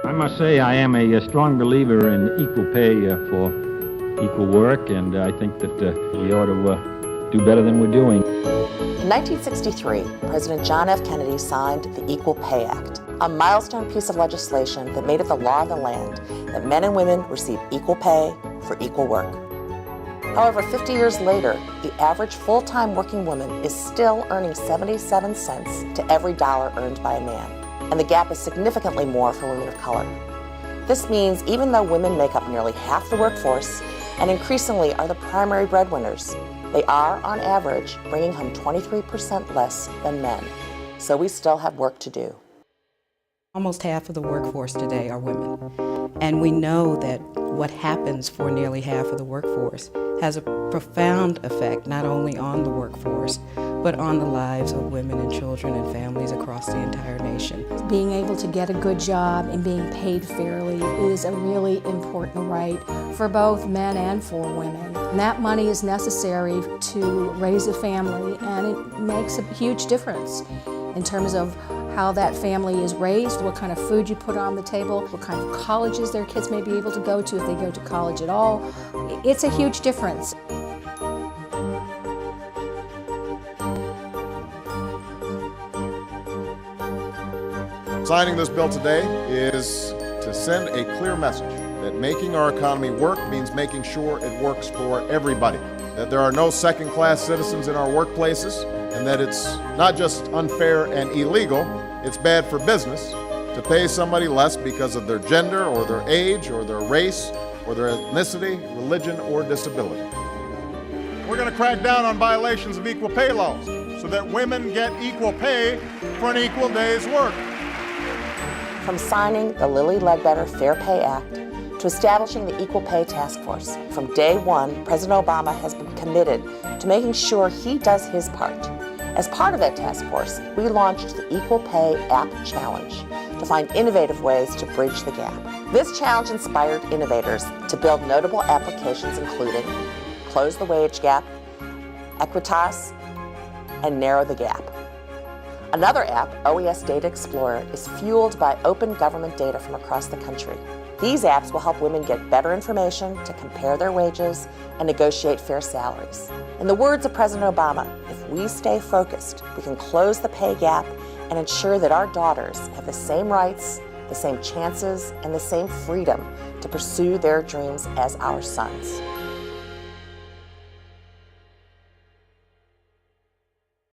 I must say I am a strong believer in equal pay for equal work, and I think that we ought to do better than we're doing. In 1963, President John F. Kennedy signed the Equal Pay Act, a milestone piece of legislation that made it the law of the land that men and women receive equal pay for equal work. However, 50 years later, the average full-time working woman is still earning 77 cents to every dollar earned by a man, and the gap is significantly more for women of color. This means even though women make up nearly half the workforce and increasingly are the primary breadwinners, they are, on average, bringing home 23% less than men. So we still have work to do. Almost half of the workforce today are women. And we know that what happens for nearly half of the workforce has a profound effect not only on the workforce, but on the lives of women and children and families across the entire nation. Being able to get a good job and being paid fairly is a really important right for both men and for women. And that money is necessary to raise a family, and it makes a huge difference in terms of how that family is raised, what kind of food you put on the table, what kind of colleges their kids may be able to go to if they go to college at all. It's a huge difference. Signing this bill today is to send a clear message that making our economy work means making sure it works for everybody, that there are no second-class citizens in our workplaces, and that it's not just unfair and illegal, it's bad for business to pay somebody less because of their gender or their age or their race or their ethnicity, religion, or disability. We're going to crack down on violations of equal pay laws so that women get equal pay for an equal day's work. From signing the Lilly Ledbetter Fair Pay Act to establishing the Equal Pay Task Force, from day one, President Obama has been committed to making sure he does his part. As part of that task force, we launched the Equal Pay App Challenge to find innovative ways to bridge the gap. This challenge inspired innovators to build notable applications including Close the Wage Gap, Equitas, and Narrow the Gap. Another app, OES Data Explorer, is fueled by open government data from across the country. These apps will help women get better information to compare their wages and negotiate fair salaries. In the words of President Obama, if we stay focused, we can close the pay gap and ensure that our daughters have the same rights, the same chances, and the same freedom to pursue their dreams as our sons.